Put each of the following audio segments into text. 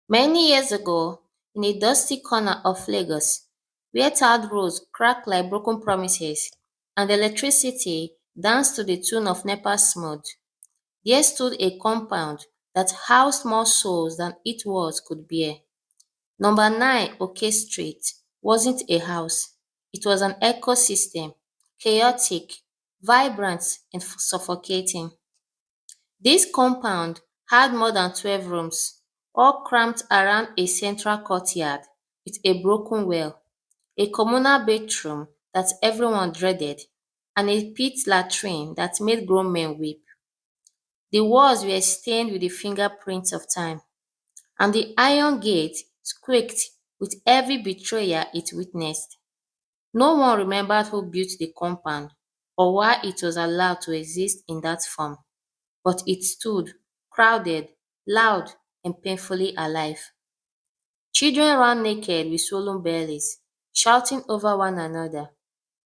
Many years ago, in a dusty corner of Lagos, where tarred roads cracked like broken promises and electricity danced to the tune of NEPA's smooth, there stood a compound that housed more souls than its walls could bear. Number 9 Oke Street wasn't a house, it was an ecosystem, chaotic, vibrant, and suffocating. This compound had more than 12 rooms, all crammed around a central courtyard with a broken well, a communal bathroom that everyone dreaded, and a pit latrine that made grown men weep. The walls were stained with the fingerprints of time, and the iron gate squeaked with every betrayal it witnessed. No one remembered who built the compound or why it was allowed to exist in that form, but it stood, crowded, loud, and painfully alive. Children ran naked with swollen bellies, shouting over one another.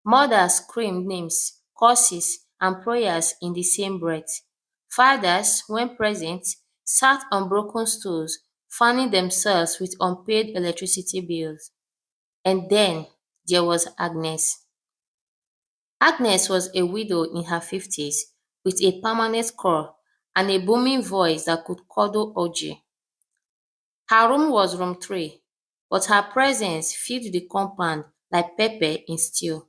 Mothers screamed names, curses, and prayers in the same breath. Fathers, when present, sat on broken stools, fanning themselves with unpaid electricity bills. And then there was Agnes. Agnes was a widow in her 50s with a permanent curl and a booming voice that could cuddle Oji. Her room was room 3, but her presence filled the compound like pepper in stew.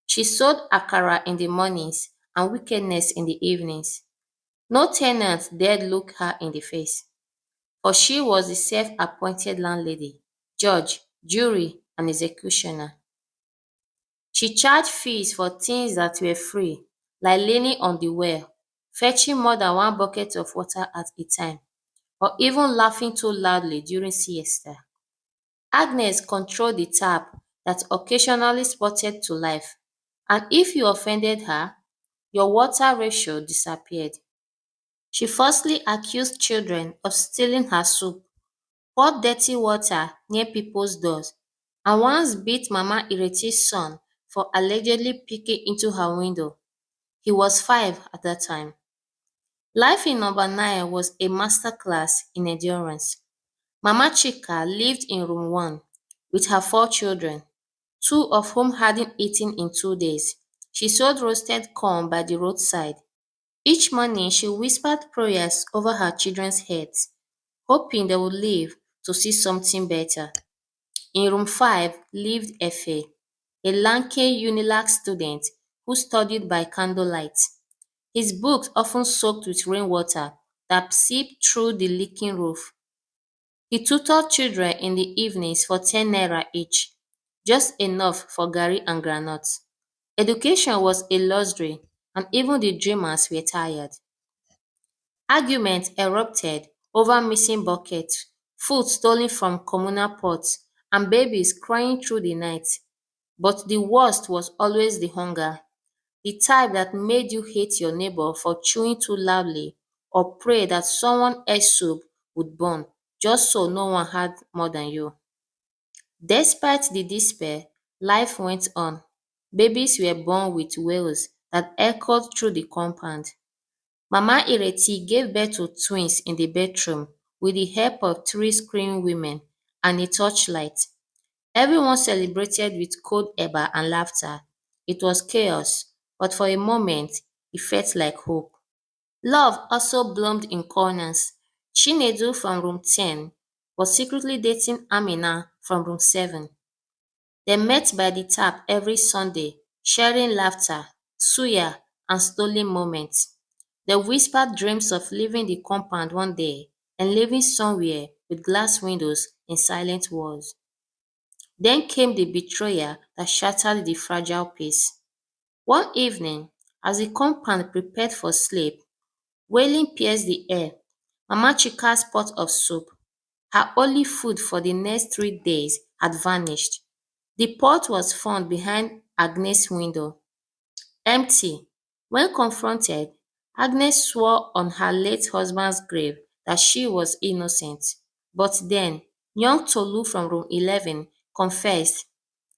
She sold akara in the mornings and wickedness in the evenings. No tenant dared look her in the face, for she was the self-appointed landlady, judge, jury, and executioner. She charged fees for things that were free, like leaning on the well, fetching more than one bucket of water at a time, or even laughing too loudly during siesta. Agnes controlled the tap that occasionally sputtered to life, and if you offended her, your water ratio disappeared. She falsely accused children of stealing her soup, poured dirty water near people's doors, and once beat Mama Ireti's son for allegedly peeking into her window. He was 5 at that time. Life in number 9 was a masterclass in endurance. Mama Chika lived in room 1 with her 4 children, 2 of whom hadn't eaten in 2 days. She sold roasted corn by the roadside. Each morning she whispered prayers over her children's heads, hoping they would live to see something better. In room 5 lived Efe, a lanky UNILAG student who studied by candlelight. His books often soaked with rainwater that seeped through the leaking roof. He tutored children in the evenings for 10 naira each, just enough for garri and groundnuts. Education was a luxury, and even the dreamers were tired. Arguments erupted over missing buckets, food stolen from communal pots, and babies crying through the night. But the worst was always the hunger, the type that made you hate your neighbor for chewing too loudly or pray that someone else's soup would burn just so no one had more than you. Despite the despair, life went on. Babies were born with wails that echoed through the compound. Mama Ireti gave birth to twins in the bedroom with the help of 3 screaming women and a torchlight. Everyone celebrated with cold eba and laughter. It was chaos, but for a moment it felt like hope. Love also bloomed in corners. Chinedu from room 10 was secretly dating Amina from room 7. They met by the tap every Sunday, sharing laughter, suya, and stolen moments. They whispered dreams of leaving the compound one day and living somewhere with glass windows and silent walls. Then came the betrayal that shattered the fragile peace. One evening, as the compound prepared for sleep, wailing pierced the air. Mama Chika's pot of soup, her only food for the next 3 days, had vanished. The pot was found behind Agnes' window, empty. When confronted, Agnes swore on her late husband's grave that she was innocent. But then, young Tolu from room 11 confessed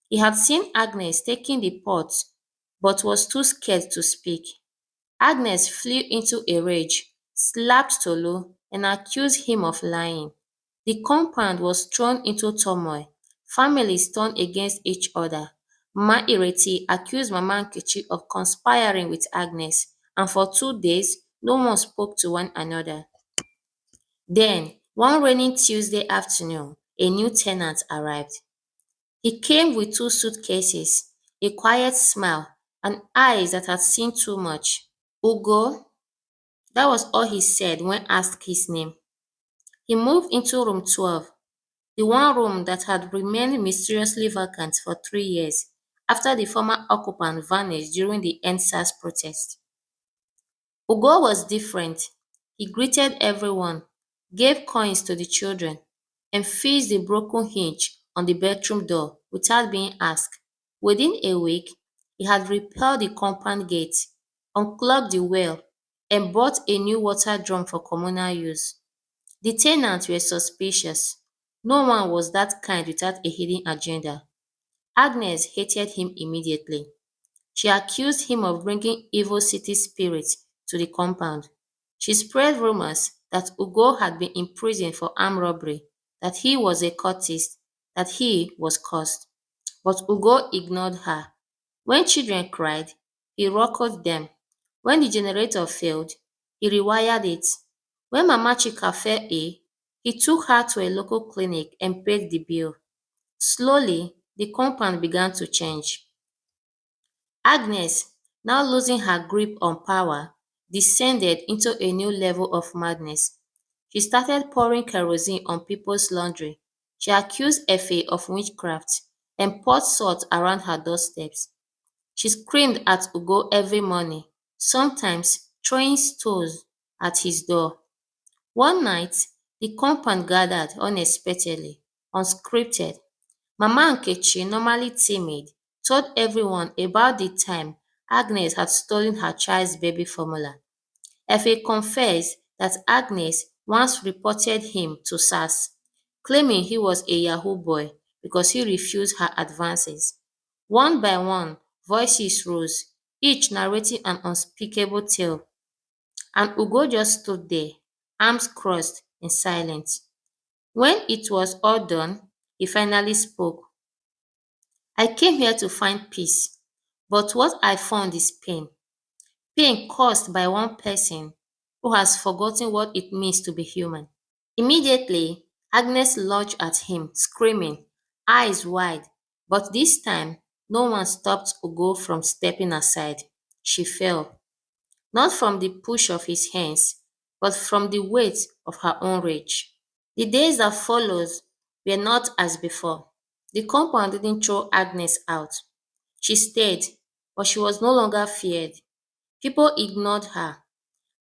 he had seen Agnes taking the pot but was too scared to speak. Agnes flew into a rage, slapped Tolu, and accused him of lying. The compound was thrown into turmoil. Families turned against each other. Mama Ireti accused Mama Nkechi of conspiring with Agnes, and for 2 days, no one spoke to one another. Then, one rainy Tuesday afternoon, a new tenant arrived. He came with 2 suitcases, a quiet smile, and eyes that had seen too much. Ugo, that was all he said when asked his name. He moved into room 12, the one room that had remained mysteriously vacant for 3 years after the former occupant vanished during the EndSARS protest. Ugo was different. He greeted everyone, gave coins to the children, and fixed the broken hinge on the bedroom door without being asked. Within a week, he had repaired the compound gate, unclogged the well, and bought a new water drum for communal use. The tenants were suspicious. No one was that kind without a hidden agenda. Agnes hated him immediately. She accused him of bringing evil city spirits to the compound. She spread rumors that Ugo had been imprisoned for armed robbery, that he was a cultist, that he was cursed. But Ugo ignored her. When children cried, he rocked them. When the generator failed, he rewired it. When Mama Chika fell ill, he took her to a local clinic and paid the bill. Slowly, the compound began to change. Agnes, now losing her grip on power, descended into a new level of madness. She started pouring kerosene on people's laundry. She accused Effie of witchcraft and poured salt around her doorsteps. She screamed at Ugo every morning, sometimes throwing stones at his door. One night, the compound gathered unexpectedly, unscripted. Mama Nkechi, normally timid, told everyone about the time Agnes had stolen her child's baby formula. Effie confessed that Agnes once reported him to SARS, claiming he was a Yahoo boy because he refused her advances. One by one, voices rose, each narrating an unspeakable tale, and Ugo just stood there, arms crossed in silence. When it was all done, he finally spoke. I came here to find peace, but what I found is pain. Pain caused by one person who has forgotten what it means to be human. Immediately, Agnes lunged at him, screaming, eyes wide, but this time no one stopped Ugo from stepping aside. She fell, not from the push of his hands, but from the weight of her own rage. The days that followed were not as before. The compound didn't throw Agnes out. She stayed, but she was no longer feared. People ignored her,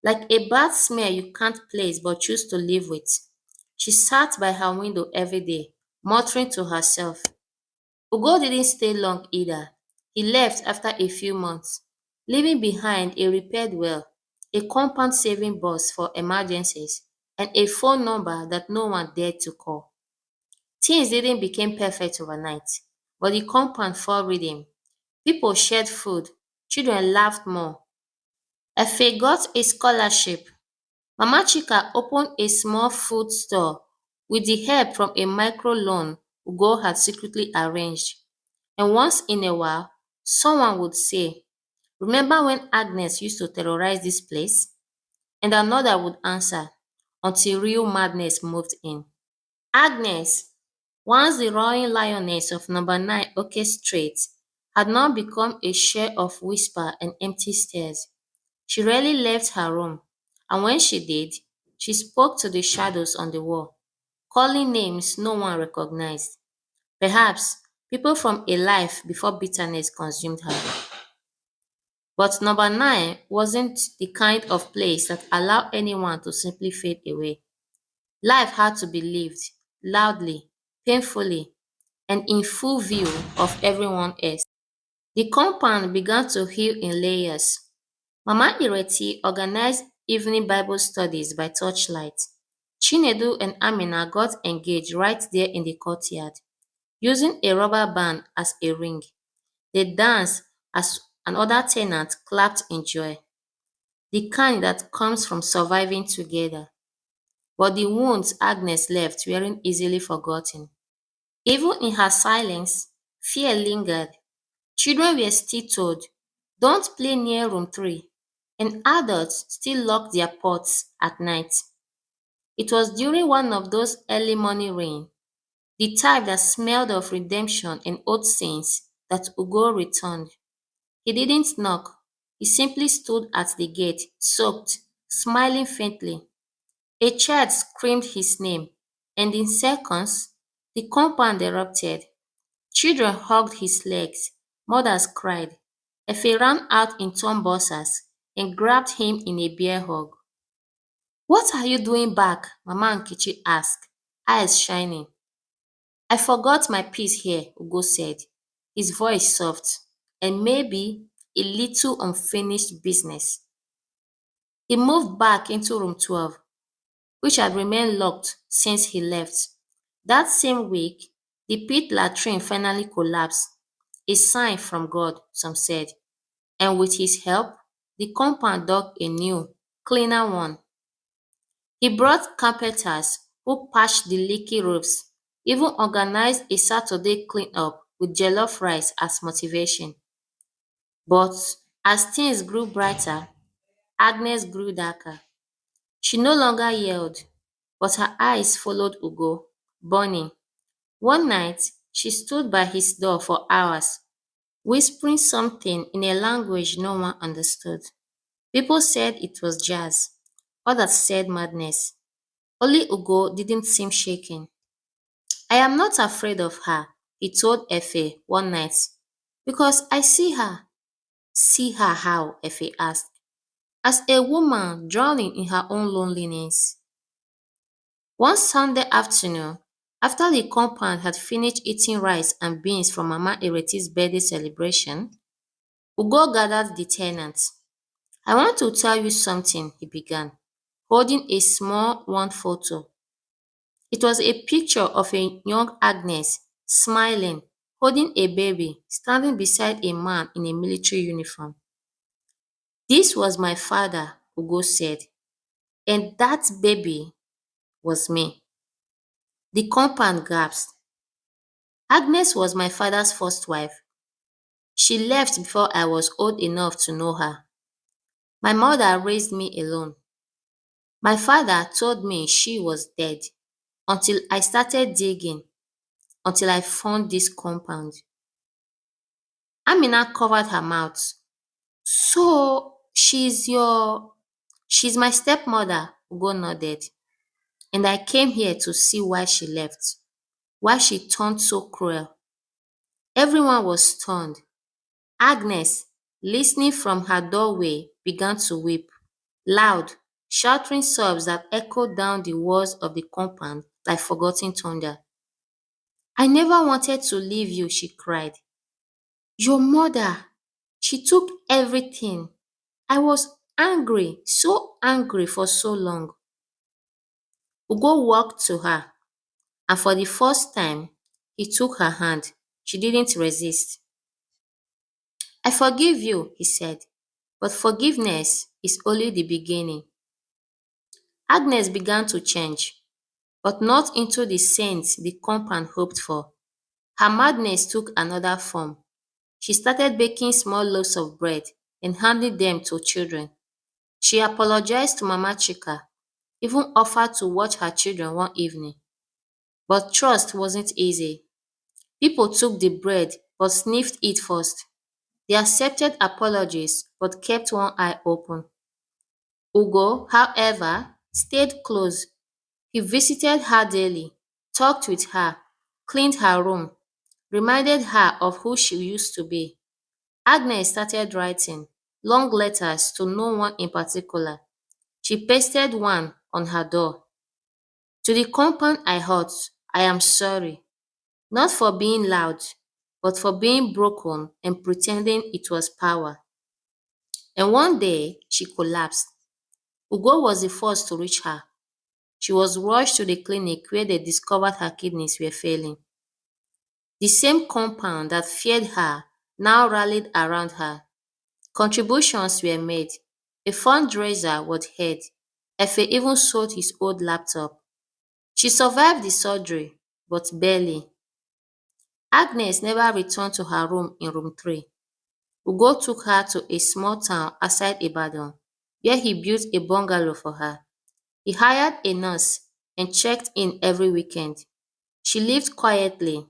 like a bad smell you can't place but choose to live with. She sat by her window every day, muttering to herself. Ugo didn't stay long either. He left after a few months, leaving behind a repaired well, a compound saving box for emergencies, and a phone number that no one dared to call. Things didn't become perfect overnight, but the compound fell rhythm. People shared food, children laughed more. Efe got a scholarship. Mama Chika opened a small food store with the help from a microloan Ugo had secretly arranged. And once in a while, someone would say, remember when Agnes used to terrorize this place? And another would answer, until real madness moved in. Agnes, once the roaring lioness of number 9 Oak Street, had now become a shell of whisper and empty stares. She rarely left her room, and when she did, she spoke to the shadows on the wall, calling names no one recognized. Perhaps people from a life before bitterness consumed her. But number 9 wasn't the kind of place that allowed anyone to simply fade away. Life had to be lived loudly, painfully, and in full view of everyone else. The compound began to heal in layers. Mama Ireti organized evening Bible studies by torchlight. Chinedu and Amina got engaged right there in the courtyard, using a rubber band as a ring. They danced as another tenant clapped in joy, the kind that comes from surviving together. but the wounds Agnes left weren't easily forgotten. Even in her silence, fear lingered. Children were still told, "Don't play near room 3," and adults still locked their pots at night. It was during one of those early morning rain, the type that smelled of redemption and old saints, that Ugo returned. He didn't knock. He simply stood at the gate, soaked, smiling faintly. A child screamed his name, and in seconds, the compound erupted. Children hugged his legs, mothers cried. Efe ran out in torn boxers and grabbed him in a bear hug. "What are you doing back?" Mama Nkechi asked, eyes shining. "I forgot my piece here," Ugo said, his voice soft, "and maybe a little unfinished business." He moved back into room 12, which had remained locked since he left. That same week, the pit latrine finally collapsed, a sign from God, some said, and with his help, the compound dug a new, cleaner one. He brought carpenters who patched the leaky roofs, even organized a Saturday clean-up with jollof rice as motivation. But as things grew brighter, Agnes grew darker. She no longer yelled, but her eyes followed Ugo, burning. One night, she stood by his door for hours, whispering something in a language no one understood. People said it was jazz, others said madness. Only Ugo didn't seem shaken. "I am not afraid of her," he told Efe one night, "because I see her." "See her how?" Efe asked. "As a woman drowning in her own loneliness." One Sunday afternoon, after the compound had finished eating rice and beans from Mama Ereti's birthday celebration, Ugo gathered the tenants. "I want to tell you something," he began, holding a small worn photo. It was a picture of a young Agnes, smiling, holding a baby, standing beside a man in a military uniform. "This was my father," Ugo said, "and that baby was me." The compound gasped. "Agnes was my father's first wife. She left before I was old enough to know her. My mother raised me alone. My father told me she was dead until I started digging, until I found this compound." Amina covered her mouth. "So she's my stepmother," Ugo nodded. "And I came here to see why she left, why she turned so cruel." Everyone was stunned. Agnes, listening from her doorway, began to weep, loud, sheltering sobs that echoed down the walls of the compound like forgotten thunder. "I never wanted to leave you," she cried. "Your mother, she took everything. I was angry, so angry for so long." Ugo walked to her, and for the first time, he took her hand. She didn't resist. "I forgive you," he said, "but forgiveness is only the beginning." Agnes began to change, but not into the saint the compound hoped for. Her madness took another form. She started baking small loaves of bread and handing them to children. She apologized to Mama Chika, even offered to watch her children one evening. But trust wasn't easy. People took the bread but sniffed it first. They accepted apologies but kept one eye open. Ugo, however, stayed close. He visited her daily, talked with her, cleaned her room, reminded her of who she used to be. Agnes started writing long letters to no one in particular. She pasted one on her door. "To the compound I hurt, I am sorry, not for being loud, but for being broken and pretending it was power." And one day, she collapsed. Ugo was the first to reach her. She was rushed to the clinic where they discovered her kidneys were failing. The same compound that feared her now rallied around her. Contributions were made. A fundraiser was held. Efe even sold his old laptop. She survived the surgery, but barely. Agnes never returned to her room in room 3. Ugo took her to a small town outside Ibadan, where he built a bungalow for her. He hired a nurse and checked in every weekend. She lived quietly,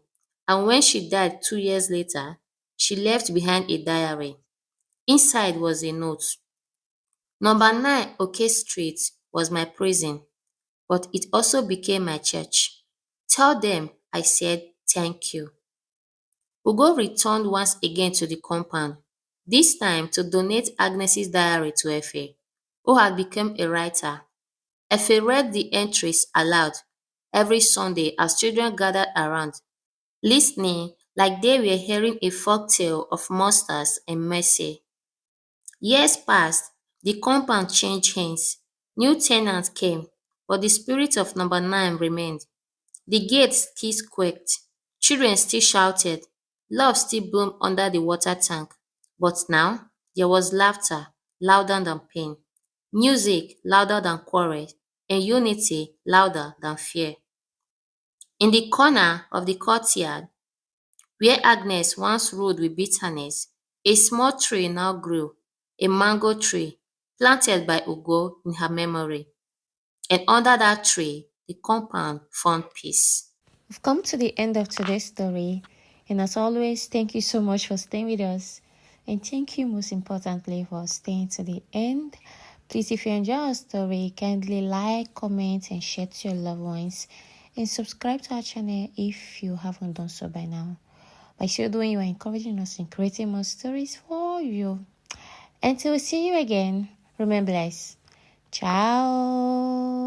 and when she died 2 years later, she left behind a diary. Inside was a note. Number 9 Oke Street was my prison, but it also became my church. Tell them I said thank you. Ugo returned once again to the compound, this time to donate Agnes's diary to Efe, who had become a writer. Efe read the entries aloud every Sunday as children gathered around, listening like they were hearing a folktale of monsters and mercy. Years passed, the compound changed hands. New tenants came, but the spirit of number 9 remained. The gates still squeaked, children still shouted, love still bloomed under the water tank. But now there was laughter louder than pain, music louder than quarrel, and unity louder than fear. In the corner of the courtyard, where Agnes once ruled with bitterness, a small tree now grew, a mango tree, planted by Ugo in her memory. And under that tree, the compound found peace. We've come to the end of today's story, and as always, thank you so much for staying with us. And thank you most importantly for staying to the end. Please, if you enjoy our story, kindly like, comment, and share to your loved ones. And subscribe to our channel if you haven't done so by now. By so doing, you are encouraging us in creating more stories for you. Until we see you again, remain blessed. Ciao.